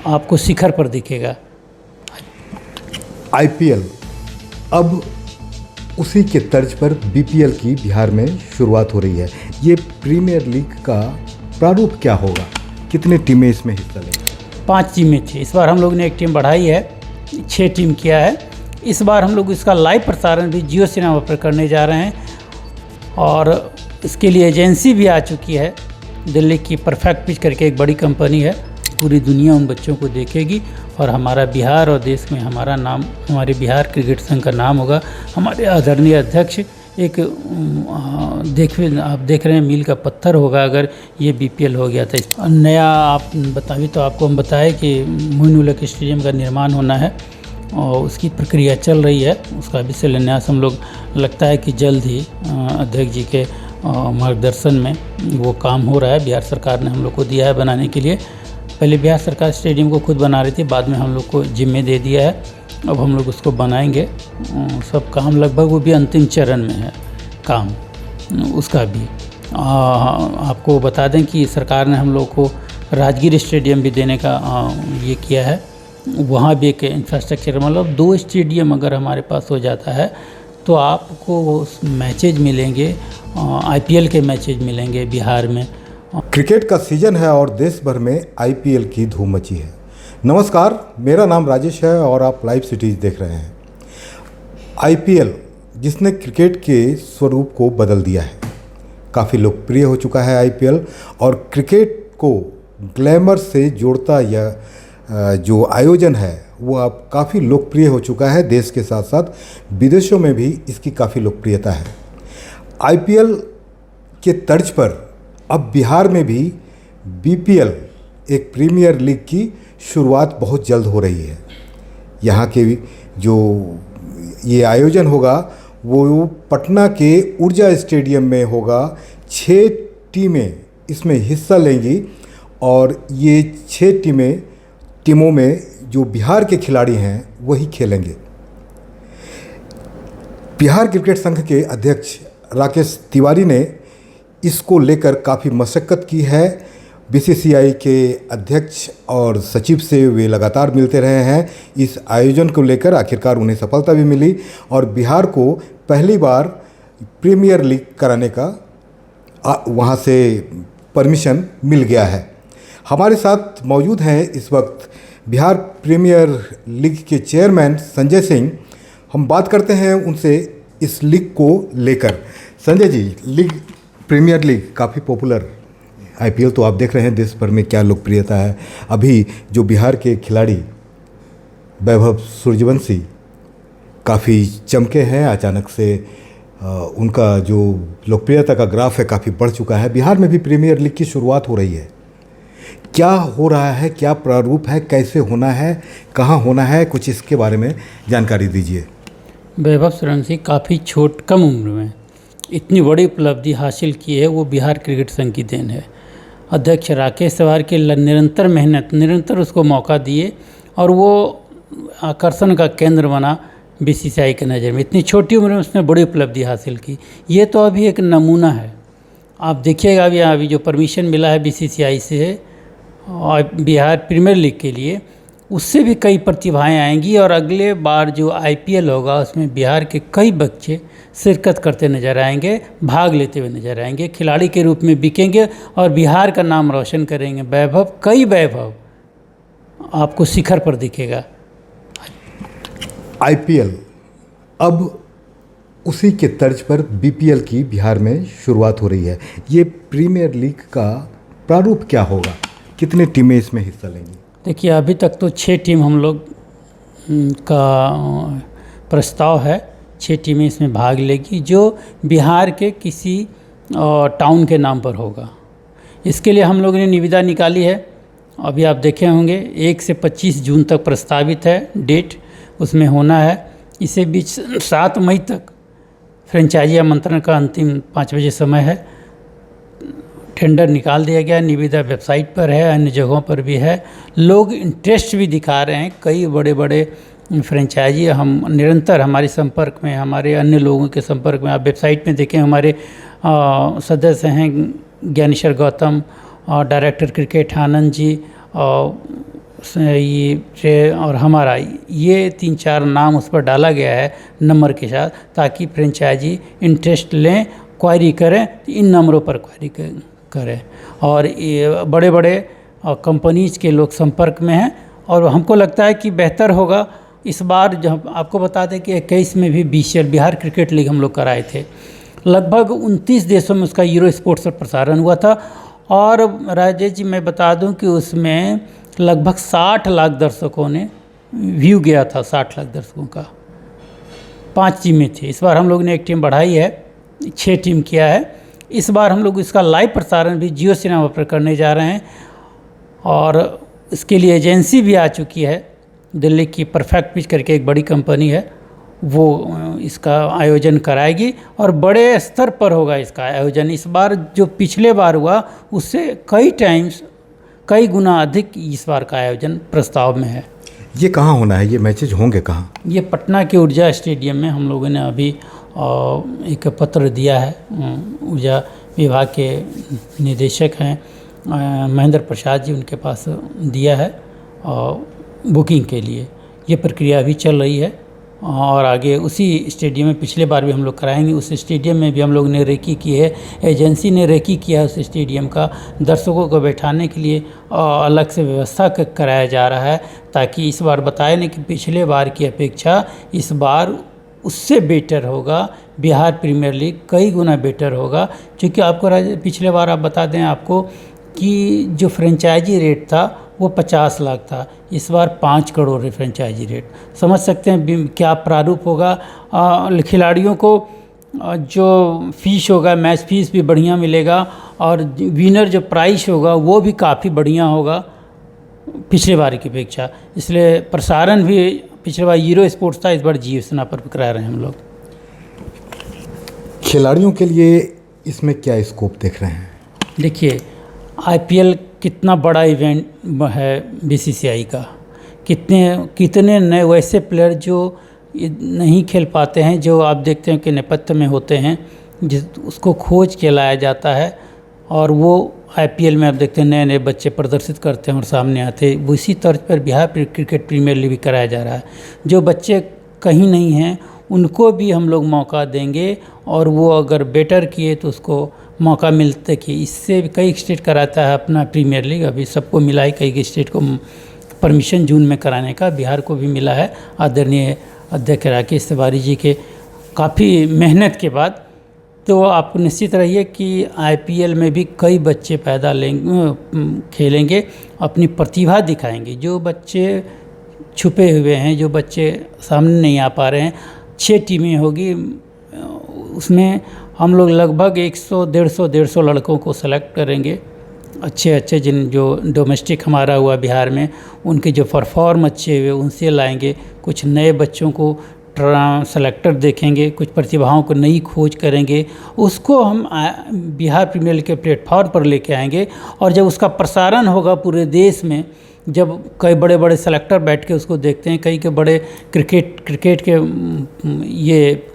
आपको शिखर पर दिखेगा। आईपीएल अब उसी के तर्ज पर बीपीएल की बिहार में शुरुआत हो रही है। ये प्रीमियर लीग का प्रारूप क्या होगा? कितने टीमें इसमें हिस्सा लेंगी? 5 टीमें थी, इस बार हम लोग ने एक टीम बढ़ाई है, 6 टीम किया है। इस बार हम लोग इसका लाइव प्रसारण भी जियो सिनेमा पर करने जा रहे हैं और इसके लिए एजेंसी भी आ चुकी है। दिल्ली की परफेक्ट पिच करके एक बड़ी कंपनी है, पूरी दुनिया उन बच्चों को देखेगी और हमारा बिहार और देश में हमारा नाम, हमारे बिहार क्रिकेट संघ का नाम होगा। हमारे आदरणीय अध्यक्ष एक आप देख रहे हैं मील का पत्थर होगा अगर ये बीपीएल हो गया था। नया आप बताइए तो आपको हम बताएं कि मोइनुल हक स्टेडियम का निर्माण होना है और उसकी प्रक्रिया चल रही है। उसका भी शिलान्यास हम लोग लगता है कि जल्द ही अध्यक्ष जी के मार्गदर्शन में वो काम हो रहा है। बिहार सरकार ने हम लोग को दिया है बनाने के लिए। पहले बिहार सरकार स्टेडियम को खुद बना रही थी, बाद में हम लोग को जिम्मे दे दिया है। अब हम लोग उसको बनाएंगे। सब काम लगभग वो भी अंतिम चरण में है काम उसका भी। आपको बता दें कि सरकार ने हम लोग को राजगीर स्टेडियम भी देने का ये किया है। वहाँ भी एक इंफ्रास्ट्रक्चर, मतलब 2 स्टेडियम अगर हमारे पास हो जाता है तो आपको मैचेज मिलेंगे, आईपीएल के मैचेज मिलेंगे बिहार में। क्रिकेट का सीजन है और देश भर में आईपीएल की धूम मची है। नमस्कार, मेरा नाम राजेश है और आप लाइव सिटीज़ देख रहे हैं। आईपीएल जिसने क्रिकेट के स्वरूप को बदल दिया है, काफ़ी लोकप्रिय हो चुका है आईपीएल और क्रिकेट को ग्लैमर से जोड़ता यह जो आयोजन है वो अब काफ़ी लोकप्रिय हो चुका है। देश के साथ साथ विदेशों में भी इसकी काफ़ी लोकप्रियता है। आईपीएल के तर्ज पर अब बिहार में भी बीपीएल एक प्रीमियर लीग की शुरुआत बहुत जल्द हो रही है। यहाँ के जो ये आयोजन होगा वो पटना के ऊर्जा स्टेडियम में होगा। 6 टीमें इसमें हिस्सा लेंगी और ये 6 टीमों में जो बिहार के खिलाड़ी हैं वही खेलेंगे। बिहार क्रिकेट संघ के अध्यक्ष राकेश तिवारी ने इसको लेकर काफ़ी मशक्क़त की है। बीसीसीआई के अध्यक्ष और सचिव से वे लगातार मिलते रहे हैं। इस आयोजन को लेकर आखिरकार उन्हें सफलता भी मिली और बिहार को पहली बार प्रीमियर लीग कराने का वहाँ से परमिशन मिल गया है। हमारे साथ मौजूद हैं इस वक्त बिहार प्रीमियर लीग के चेयरमैन संजय सिंह। हम बात करते हैं उनसे इस लीग को लेकर। संजय जी, प्रीमियर लीग काफ़ी पॉपुलर, आईपीएल तो आप देख रहे हैं देश भर में क्या लोकप्रियता है। अभी जो बिहार के खिलाड़ी वैभव सूर्यवंशी काफ़ी चमके हैं, अचानक से उनका जो लोकप्रियता का ग्राफ है काफ़ी बढ़ चुका है। बिहार में भी प्रीमियर लीग की शुरुआत हो रही है। क्या हो रहा है, क्या प्रारूप है, कैसे होना है, कहाँ होना है, कुछ इसके बारे में जानकारी दीजिए। वैभव सूर्यवंशी काफ़ी कम उम्र में इतनी बड़ी उपलब्धि हासिल की है, वो बिहार क्रिकेट संघ की देन है। अध्यक्ष राकेश तिवारी के निरंतर मेहनत, निरंतर उसको मौका दिए और वो आकर्षण का केंद्र बना बीसीसीआई के नज़र में। इतनी छोटी उम्र में उसने बड़ी उपलब्धि हासिल की। ये तो अभी एक नमूना है। आप देखिएगा अभी जो परमिशन मिला है बीसीसीआई से और बिहार प्रीमियर लीग के लिए, उससे भी कई प्रतिभाएं आएंगी और अगले बार जो आईपीएल होगा उसमें बिहार के कई बच्चे शिरकत करते नज़र आएंगे, भाग लेते हुए नज़र आएंगे, खिलाड़ी के रूप में बिकेंगे और बिहार का नाम रोशन करेंगे। वैभव आपको शिखर पर दिखेगा। आईपीएल अब उसी के तर्ज पर बीपीएल की बिहार में शुरुआत हो रही है। ये प्रीमियर लीग का प्रारूप क्या होगा? कितने टीमें इसमें हिस्सा लेंगी? देखिए, अभी तक तो 6 टीम हम लोग का प्रस्ताव है। 6 टीमें इसमें भाग लेगी जो बिहार के किसी टाउन के नाम पर होगा। इसके लिए हम लोगों ने निविदा निकाली है। अभी आप देखे होंगे 1 से 25 जून तक प्रस्तावित है डेट, उसमें होना है। इसे बीच 7 मई तक फ्रेंचाइजी आमंत्रण का अंतिम 5 बजे समय है। टेंडर निकाल दिया गया, निविदा वेबसाइट पर है, अन्य जगहों पर भी है। लोग इंटरेस्ट भी दिखा रहे हैं। कई बड़े बड़े फ्रेंचाइजी हम निरंतर हमारे संपर्क में, हमारे अन्य लोगों के संपर्क में। आप वेबसाइट में देखें, हमारे सदस्य हैं ज्ञानेश्वर गौतम और डायरेक्टर क्रिकेट आनंद जी, ये और हमारा ये 3-4 नाम उस पर डाला गया है नंबर के साथ, ताकि फ्रेंचाइजी इंटरेस्ट लें, क्वायरी करें तो इन नंबरों पर क्वायरी करें। और ये बड़े बड़े कंपनीज के लोग संपर्क में हैं और हमको लगता है कि बेहतर होगा इस बार। जब आपको बता दें कि 21 में भी BCL बिहार क्रिकेट लीग हम लोग कराए थे, लगभग 29 देशों में उसका यूरो स्पोर्ट्स पर प्रसारण हुआ था। और राजेश जी मैं बता दूं कि उसमें लगभग 60 लाख दर्शकों ने व्यू गया था, 60 लाख दर्शकों का। 5 टीमें थी, इस बार हम लोग ने एक टीम बढ़ाई है, 6 टीम किया है। इस बार हम लोग इसका लाइव प्रसारण भी जियो सिनेमा पर करने जा रहे हैं और इसके लिए एजेंसी भी आ चुकी है। दिल्ली की परफेक्ट पिच करके एक बड़ी कंपनी है, वो इसका आयोजन कराएगी और बड़े स्तर पर होगा इसका आयोजन। इस बार जो पिछले बार हुआ उससे कई गुना अधिक इस बार का आयोजन प्रस्ताव में है। ये कहाँ होना है, ये मैचेज होंगे कहाँ? ये पटना के ऊर्जा स्टेडियम में हम लोगों ने अभी एक पत्र दिया है। ऊर्जा विभाग के निदेशक हैं महेंद्र प्रसाद जी, उनके पास दिया है बुकिंग के लिए। ये प्रक्रिया अभी चल रही है और आगे उसी स्टेडियम में पिछले बार भी हम लोग कराएंगे। उस स्टेडियम में भी हम लोग ने रेकी की है, एजेंसी ने रेकी किया है उस स्टेडियम का। दर्शकों को बैठाने के लिए अलग से व्यवस्था कराया जा रहा है, ताकि इस बार बताया नहीं कि पिछले बार की अपेक्षा इस बार उससे बेटर होगा। बिहार प्रीमियर लीग कई गुना बेटर होगा, क्योंकि आपको पिछले बार आप बता दें आपको कि जो फ्रेंचाइजी रेट था वो 50 लाख था, इस बार 5 करोड़ है फ्रेंचाइजी रेट। समझ सकते हैं क्या प्रारूप होगा। खिलाड़ियों को जो फीस होगा, मैच फीस भी बढ़िया मिलेगा और विनर जो प्राइस होगा वो भी काफ़ी बढ़िया होगा पिछले बार की अपेक्षा। इसलिए प्रसारण भी पिछले बार यूरो स्पोर्ट्स था, इस बार जियो सिनेमा पर करा रहे हैं हम लोग। खिलाड़ियों के लिए इसमें क्या स्कोप देख रहे हैं? देखिए, IPL कितना बड़ा इवेंट है BCCI का। कितने नए वैसे प्लेयर जो नहीं खेल पाते हैं, जो आप देखते हैं कि नेपथ्य में होते हैं, उसको खोज के लाया जाता है और वो IPL में आप देखते हैं नए नए बच्चे प्रदर्शित करते हैं और सामने आते हैं। उसी तर्ज पर बिहार क्रिकेट प्रीमियर लीग भी कराया जा रहा है। जो बच्चे कहीं नहीं हैं उनको भी हम लोग मौका देंगे और वो अगर बेटर किए तो उसको मौका मिलता कि इससे कई स्टेट कराता है अपना प्रीमियर लीग। अभी सबको मिला है, कई स्टेट को परमिशन जून में कराने का, बिहार को भी मिला है आदरणीय अध्यक्ष राकेश तिवारी जी के काफ़ी मेहनत के बाद। तो आप निश्चित रहिए कि IPL में भी कई बच्चे खेलेंगे, अपनी प्रतिभा दिखाएंगे। जो बच्चे छुपे हुए हैं, जो बच्चे सामने नहीं आ पा रहे हैं, 6 टीमें होगी, उसमें हम लोग लगभग 100-150 लड़कों को सेलेक्ट करेंगे, अच्छे जो डोमेस्टिक हमारा हुआ बिहार में, उनके जो परफॉर्म अच्छे हुए उनसे लाएंगे। कुछ नए बच्चों को सेलेक्टर देखेंगे, कुछ प्रतिभाओं को नई खोज करेंगे, उसको हम बिहार प्रीमियर लीग के प्लेटफॉर्म पर लेके आएंगे। और जब उसका प्रसारण होगा पूरे देश में, जब कई बड़े बड़े सेलेक्टर बैठ के उसको देखते हैं, कई के बड़े क्रिकेट के ये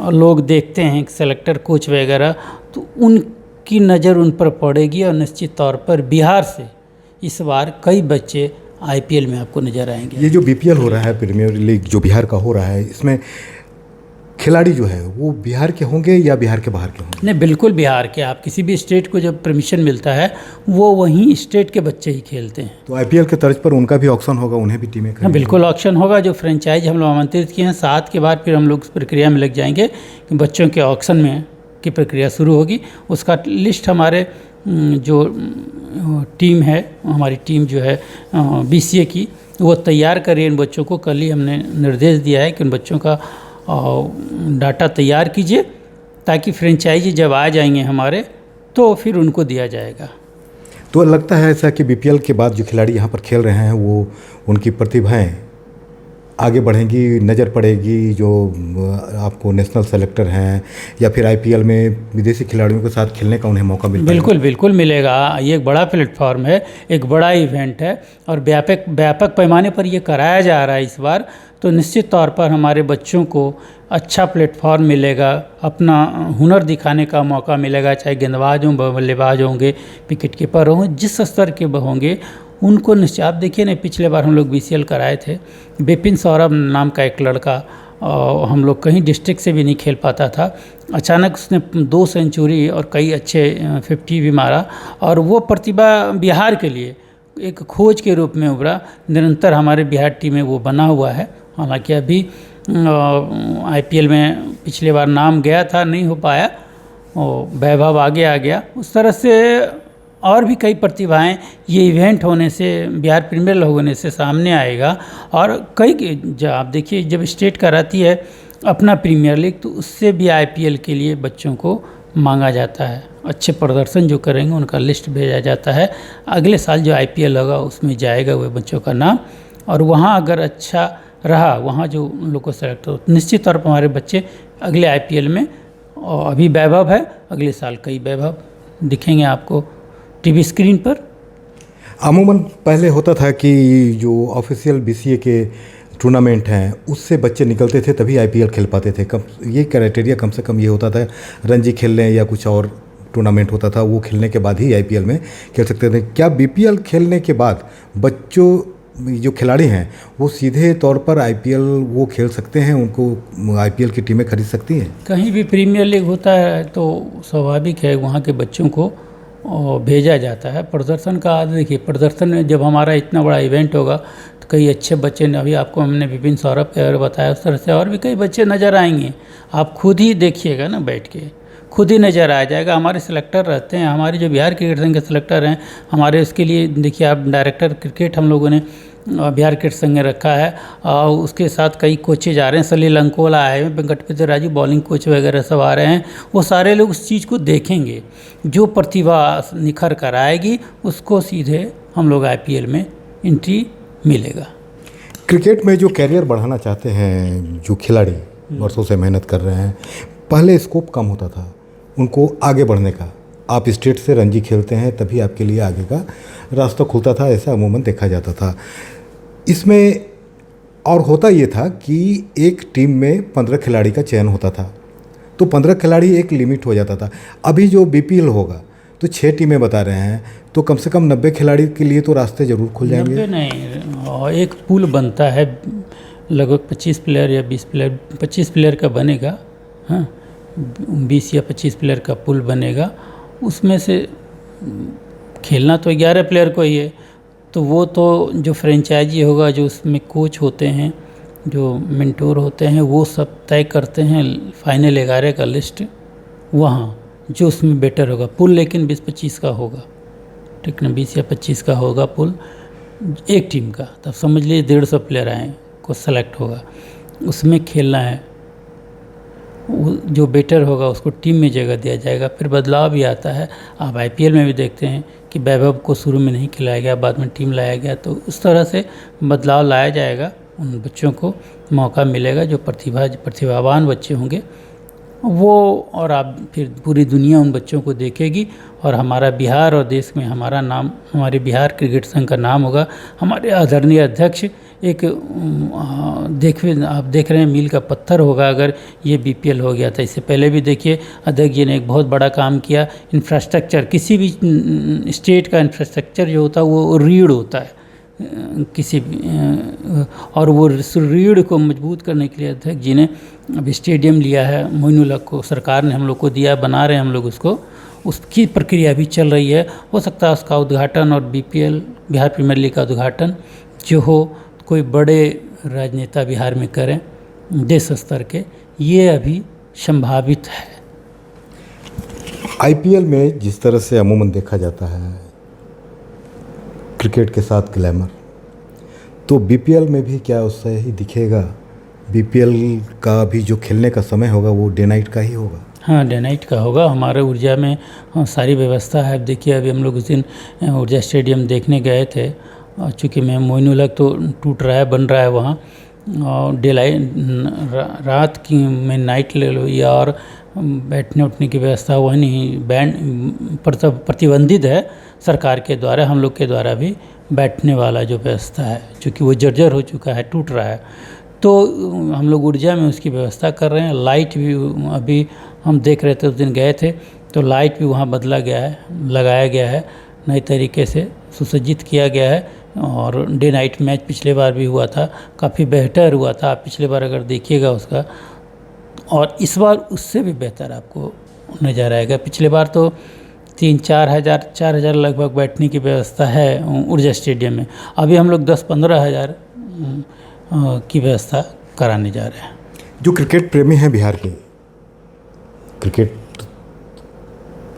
लोग देखते हैं सेलेक्टर कोच वगैरह, तो उनकी नज़र उन पर पड़ेगी और निश्चित तौर पर बिहार से इस बार कई बच्चे IPL में आपको नज़र आएंगे। ये जो BPL हो रहा है, प्रीमियर लीग जो बिहार का हो रहा है, इसमें खिलाड़ी जो है वो बिहार के होंगे या बिहार के बाहर के होंगे? नहीं, बिल्कुल बिहार के। आप किसी भी स्टेट को जब परमिशन मिलता है वो वहीं स्टेट के बच्चे ही खेलते हैं। तो IPL के तर्ज पर उनका भी ऑक्शन होगा, उन्हें भी टीमें? हाँ, बिल्कुल ऑक्शन होगा। जो फ्रेंचाइज हम लोग आमंत्रित किए हैं, 7 के बाद फिर हम लोग इस प्रक्रिया में लग जाएंगे कि बच्चों के ऑक्शन में की प्रक्रिया शुरू होगी। उसका लिस्ट हमारे जो टीम है, हमारी टीम जो है BCA की, वो तैयार करिए इन बच्चों को। कल ही हमने निर्देश दिया है कि उन बच्चों का डाटा तैयार कीजिए, ताकि फ्रेंचाइजी जब आ जाएंगे हमारे तो फिर उनको दिया जाएगा। तो लगता है ऐसा कि BPL के बाद जो खिलाड़ी यहाँ पर खेल रहे हैं वो उनकी प्रतिभाएं आगे बढ़ेंगी, नज़र पड़ेगी, जो आपको नेशनल सेलेक्टर हैं या फिर IPL में विदेशी खिलाड़ियों के साथ खेलने का उन्हें मौका मिलता है? बिल्कुल मिलेगा। ये एक बड़ा प्लेटफॉर्म है, एक बड़ा इवेंट है और व्यापक पैमाने पर ये कराया जा रहा है इस बार। तो निश्चित तौर पर हमारे बच्चों को अच्छा प्लेटफॉर्म मिलेगा, अपना हुनर दिखाने का मौका मिलेगा। चाहे गेंदबाज हों, बल्लेबाज होंगे, विकेट कीपर हों, जिस स्तर के होंगे उनको निश्चय, आप देखिए ना, पिछले बार हम लोग BCL कराए थे, विपिन सौरभ नाम का एक लड़का, हम लोग कहीं डिस्ट्रिक्ट से भी नहीं खेल पाता था, अचानक उसने 2 सेंचुरी और कई अच्छे 50 भी मारा, और वो प्रतिभा बिहार के लिए एक खोज के रूप में उभरा। निरंतर हमारे बिहार टीम में वो बना हुआ है। हालांकि अभी IPL में पिछले बार नाम गया था, नहीं हो पाया, वैभव आगे आ गया। उस तरह से और भी कई प्रतिभाएं ये इवेंट होने से, बिहार प्रीमियर लीग होने से सामने आएगा। और कई जब आप देखिए, जब स्टेट कराती है अपना प्रीमियर लीग, तो उससे भी IPL के लिए बच्चों को मांगा जाता है। अच्छे प्रदर्शन जो करेंगे उनका लिस्ट भेजा जाता है। अगले साल जो IPL होगा उसमें जाएगा वो बच्चों का नाम, और वहाँ अगर अच्छा रहा, वहाँ जो उन लोग को सेलेक्ट हो, निश्चित तौर पर हमारे बच्चे अगले IPL में, और अभी वैभव है, अगले साल कई वैभव दिखेंगे आपको टीवी स्क्रीन पर। अमूमन पहले होता था कि जो ऑफिशियल BCA के टूर्नामेंट हैं उससे बच्चे निकलते थे तभी IPL खेल पाते थे। कम ये क्राइटेरिया कम से कम ये होता था, रणजी खेल लें या कुछ और टूर्नामेंट होता था, वो खेलने के बाद ही IPL में खेल सकते थे। क्या BPL खेलने के बाद बच्चों जो खिलाड़ी हैं वो सीधे तौर पर IPL वो खेल सकते हैं, उनको IPL की टीमें खरीद सकती हैं? कहीं भी प्रीमियर लीग होता है तो स्वाभाविक है वहाँ के बच्चों को भेजा जाता है। प्रदर्शन का देखिए, प्रदर्शन में जब हमारा इतना बड़ा इवेंट होगा तो कई अच्छे बच्चे ने, अभी आपको हमने विपिन सौरभ के बारे बताया, उस तरह से और भी कई बच्चे नज़र आएंगे। आप खुद ही देखिएगा ना, बैठ के खुद ही नज़र आ जाएगा। हमारे सिलेक्टर रहते हैं, हमारे जो बिहार क्रिकेट संघ के सिलेक्टर हैं, हमारे उसके लिए देखिए आप, डायरेक्टर क्रिकेट हम लोगों ने बिहार क्रिकेट संघ ने रखा है, और उसके साथ कई कोचेज आ रहे हैं, सलील अंकोला आए हैं, वेंकटपति राजू बॉलिंग कोच वगैरह सब आ रहे हैं। वो सारे लोग उस चीज़ को देखेंगे, जो प्रतिभा निखर कर आएगी उसको सीधे हम लोग IPL में एंट्री मिलेगा। क्रिकेट में जो कैरियर बढ़ाना चाहते हैं जो खिलाड़ी वर्षों से मेहनत कर रहे हैं, पहले स्कोप कम होता था उनको आगे बढ़ने का। आप स्टेट से रणजी खेलते हैं तभी आपके लिए आगे का रास्ता खुलता था, ऐसा अमूमन देखा जाता था। इसमें और होता ये था कि एक टीम में 15 खिलाड़ी का चयन होता था, तो 15 खिलाड़ी एक लिमिट हो जाता था। अभी जो BPL होगा तो 6 टीमें बता रहे हैं, तो कम से कम 90 खिलाड़ी के लिए तो रास्ते ज़रूर खुल जाएंगे। 90 नहीं, एक पूल बनता है, लगभग 25 प्लेयर या 20 प्लेयर, 25 प्लेयर का बनेगा। हाँ, 20 या 25 प्लेयर का पूल बनेगा। उसमें से खेलना तो 11 प्लेयर को ही है, तो वो तो जो फ्रेंचाइजी होगा, जो उसमें कोच होते हैं, जो मेंटोर होते हैं, वो सब तय करते हैं फाइनल 11 का लिस्ट, वहाँ जो उसमें बेटर होगा। पुल लेकिन 20-25 का होगा, ठीक ना, 20 या 25 का होगा पुल एक टीम का। तब समझ लीजिए 150 प्लेयर आए को सेलेक्ट होगा, उसमें खेलना है। जो बेटर होगा उसको टीम में जगह दिया जाएगा। फिर बदलाव भी आता है, आप IPL में भी देखते हैं कि वैभव को शुरू में नहीं खिलाया गया, बाद में टीम लाया गया, तो उस तरह से बदलाव लाया जाएगा। उन बच्चों को मौका मिलेगा जो प्रतिभावान बच्चे होंगे वो, और आप फिर पूरी दुनिया उन बच्चों को देखेगी, और हमारा बिहार और देश में हमारा नाम, हमारे बिहार क्रिकेट संघ का नाम होगा। हमारे आदरणीय अध्यक्ष एक आप देख रहे हैं मील का पत्थर होगा अगर ये BPL हो गया था। इससे पहले भी देखिए अध्यक्ष जी ने एक बहुत बड़ा काम किया। इंफ्रास्ट्रक्चर, किसी भी स्टेट का इंफ्रास्ट्रक्चर जो होता है वो रीढ़ होता है किसी भी, और वो रीढ़ को मजबूत करने के लिए अध्यक्ष जी ने अब स्टेडियम लिया है। मोइनुल हक को सरकार ने हम लोग को दिया, बना रहे हैं हम लोग उसको, उसकी प्रक्रिया भी चल रही है। हो सकता है उसका उद्घाटन और BPL बिहार प्रीमियर लीग का उद्घाटन जो हो कोई बड़े राजनेता बिहार में करें देश स्तर के, ये अभी संभावित है। IPL में जिस तरह से अमूमन देखा जाता है क्रिकेट के साथ ग्लैमर, तो BPL में भी क्या उससे ही दिखेगा? BPL का भी जो खेलने का समय होगा वो डे नाइट का ही होगा? हाँ, डे नाइट का होगा। हमारे ऊर्जा में सारी व्यवस्था है। अब देखिए अभी हम लोग उस दिन ऊर्जा स्टेडियम देखने गए थे, चूँकि मैं मोइनुल हक तो टूट रहा है, बन रहा है वहाँ, और डे लाइट रात की में नाइट ले लो या और बैठने उठने की व्यवस्था वह नहीं, बैंड प्रतिबंधित है सरकार के द्वारा, हम लोग के द्वारा भी बैठने वाला जो व्यवस्था है, चूँकि वो जर्जर हो चुका है, टूट रहा है, तो हम लोग ऊर्जा में उसकी व्यवस्था कर रहे हैं। लाइट भी अभी हम देख रहे थे, उस दिन गए थे तो लाइट भी वहाँ बदला गया है, लगाया गया है नए तरीके से, सुसज्जित किया गया है और डे नाइट मैच पिछले बार भी हुआ था, काफ़ी बेहतर हुआ था। आप पिछले बार अगर देखिएगा उसका, और इस बार उससे भी बेहतर आपको नज़र आएगा। पिछले बार तो 4,000 लगभग बैठने की व्यवस्था है ऊर्जा स्टेडियम में, अभी हम लोग 10-15 हज़ार की व्यवस्था कराने जा रहे हैं। जो क्रिकेट प्रेमी हैं बिहार के, क्रिकेट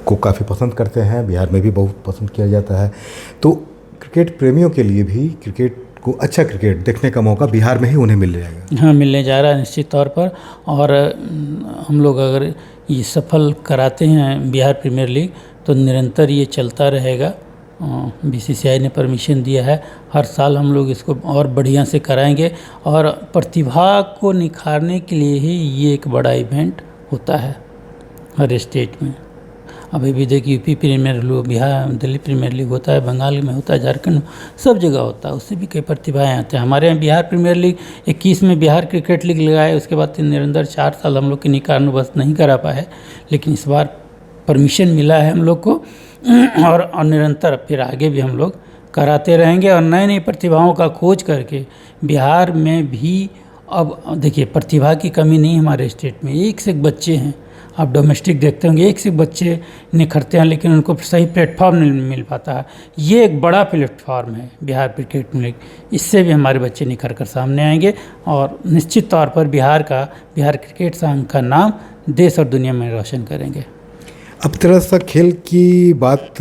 को काफ़ी पसंद करते हैं, बिहार में भी बहुत पसंद किया जाता है, तो क्रिकेट प्रेमियों के लिए भी क्रिकेट को अच्छा क्रिकेट देखने का मौका बिहार में ही उन्हें मिल जाएगा। हाँ, मिलने जा रहा है निश्चित तौर पर। और हम लोग अगर ये सफल कराते हैं बिहार प्रीमियर लीग तो निरंतर ये चलता रहेगा। बीसीसीआई ने परमिशन दिया है, हर साल हम लोग इसको और बढ़िया से कराएंगे और प्रतिभा को निखारने के लिए ही ये एक बड़ा इवेंट होता है हर स्टेट में। अभी भी देखिए UP premier league, Bihar Delhi premier league होता है, बंगाल में होता है, झारखंड, सब जगह होता है, उससे भी कई प्रतिभाएं आते हैं। हमारे यहाँ बिहार प्रीमियर लीग 21 में बिहार क्रिकेट लीग लगाए, उसके बाद निरंतर 4 साल हम लोग की निकानुबस नहीं करा पाए, लेकिन इस बार परमिशन मिला है हम लोग को और निरंतर फिर आगे भी हम लोग कराते रहेंगे और नई नई प्रतिभाओं का खोज करके बिहार में भी। अब देखिए प्रतिभा की कमी नहीं हमारे स्टेट में, एक से एक बच्चे हैं। आप डोमेस्टिक देखते होंगे, एक से एक बच्चे निखरते हैं, लेकिन उनको सही प्लेटफॉर्म नहीं मिल पाता है। ये एक बड़ा प्लेटफॉर्म है बिहार क्रिकेट लीग, इससे भी हमारे बच्चे निखर कर सामने आएंगे और निश्चित तौर पर बिहार क्रिकेट संघ का नाम देश और दुनिया में रोशन करेंगे। अब तरह सा खेल की बात,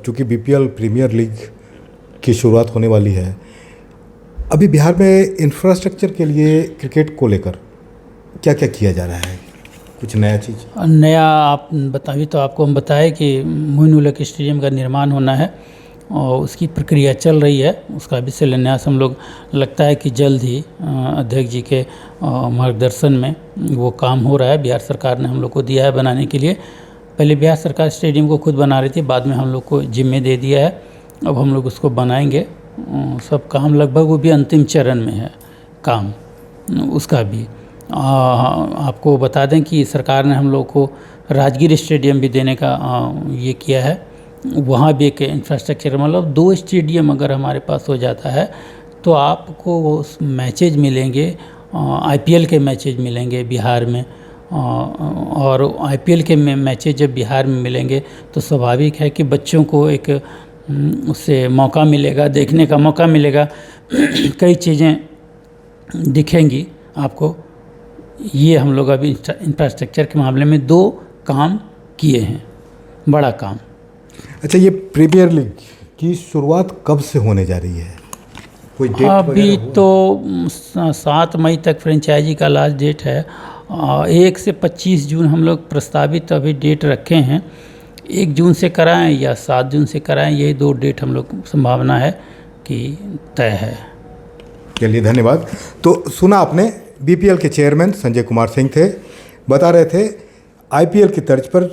चूँकि बीपीएल प्रीमियर लीग की शुरुआत होने वाली है, अभी बिहार में इंफ्रास्ट्रक्चर के लिए क्रिकेट को लेकर क्या क्या किया जा रहा है? कुछ नया चीज़ नया आप बताइए तो आपको हम बताएं कि मोइनुल स्टेडियम का निर्माण होना है और उसकी प्रक्रिया चल रही है। उसका भी शिलान्यास हम लोग लगता है कि जल्द ही अध्यक्ष जी के मार्गदर्शन में वो काम हो रहा है। बिहार सरकार ने हम लोग को दिया है बनाने के लिए। पहले बिहार सरकार स्टेडियम को खुद बना रही थी, बाद में हम लोग को जिम्मे दे दिया है, अब हम लोग उसको बनाएंगे। सब काम लगभग वो भी अंतिम चरण में है काम उसका भी। आपको बता दें कि सरकार ने हम लोग को राजगीर स्टेडियम भी देने का ये किया है। वहाँ भी एक इंफ्रास्ट्रक्चर, मतलब 2 स्टेडियम अगर हमारे पास हो जाता है तो आपको वो मैचेज मिलेंगे, आईपीएल के मैचेज मिलेंगे बिहार में। और आईपीएल के मैचेज जब बिहार में मिलेंगे तो स्वाभाविक है कि बच्चों को एक उससे मौका मिलेगा, देखने का मौका मिलेगा, कई चीज़ें दिखेंगी आपको। ये हम लोग अभी इंफ्रास्ट्रक्चर के मामले में 2 काम किए हैं, बड़ा काम। अच्छा, ये प्रीमियर लीग की शुरुआत कब से होने जा रही है? कोई डेट अभी तो 7 मई तक फ्रेंचाइजी का लास्ट डेट है। 1 से 25 जून हम लोग प्रस्तावित अभी डेट रखे हैं। 1 जून से कराएं या 7 जून से कराएं, यही 2 डेट हम लोग संभावना है कि तय है। चलिए, धन्यवाद। तो सुना आपने, बीपीएल के चेयरमैन संजय कुमार सिंह थे, बता रहे थे आईपीएल की तर्ज पर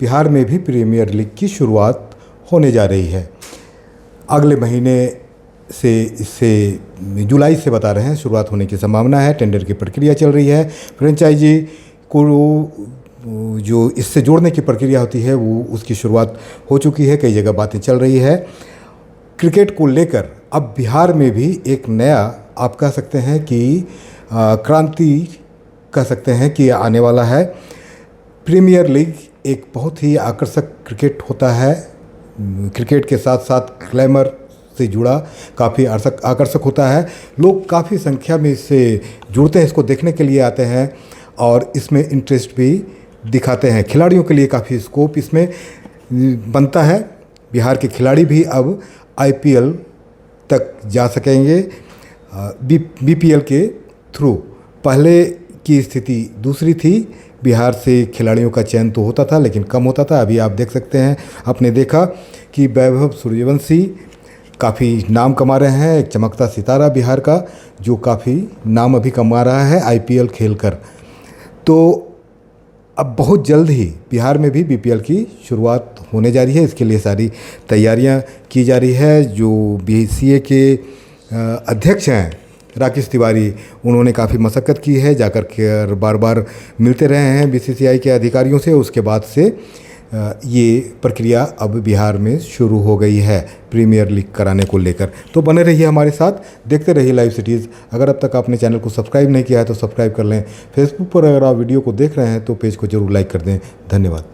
बिहार में भी प्रीमियर लीग की शुरुआत होने जा रही है। अगले महीने से, इससे जुलाई से बता रहे हैं शुरुआत होने की संभावना है। टेंडर की प्रक्रिया चल रही है। फ्रेंचाइजी को जो इससे जोड़ने की प्रक्रिया होती है वो उसकी शुरुआत हो चुकी है। कई जगह बातें चल रही है। क्रिकेट को लेकर अब बिहार में भी एक नया, आप कह सकते हैं कि क्रांति कह सकते हैं कि आने वाला है। प्रीमियर लीग एक बहुत ही आकर्षक क्रिकेट होता है। क्रिकेट के साथ साथ ग्लैमर से जुड़ा काफ़ी आकर्षक होता है। लोग काफ़ी संख्या में इससे जुड़ते हैं, इसको देखने के लिए आते हैं और इसमें इंटरेस्ट भी दिखाते हैं। खिलाड़ियों के लिए काफ़ी स्कोप इसमें बनता है। बिहार के खिलाड़ी भी अब आईपीएल तक जा सकेंगे बीपीएल के थ्रू। पहले की स्थिति दूसरी थी, बिहार से खिलाड़ियों का चयन तो होता था लेकिन कम होता था। अभी आप देख सकते हैं, आपने देखा कि वैभव सूर्यवंशी काफ़ी नाम कमा रहे हैं, एक चमकता सितारा बिहार का जो काफ़ी नाम अभी कमा रहा है आईपीएल खेलकर। तो अब बहुत जल्द ही बिहार में भी बीपीएल की शुरुआत होने जा रही है। इसके लिए सारी तैयारियां की जा रही है। जो बीसीए के अध्यक्ष हैं राकेश तिवारी, उन्होंने काफ़ी मशक्क़त की है, जाकर के बार बार मिलते रहे हैं बीसीसीआई के अधिकारियों से। उसके बाद से ये प्रक्रिया अब बिहार में शुरू हो गई है प्रीमियर लीग कराने को लेकर। तो बने रहिए हमारे साथ, देखते रहिए लाइव सिटीज़। अगर अब तक आपने चैनल को सब्सक्राइब नहीं किया है तो सब्सक्राइब कर लें। फेसबुक पर अगर आप वीडियो को देख रहे हैं तो पेज को जरूर लाइक कर दें। धन्यवाद।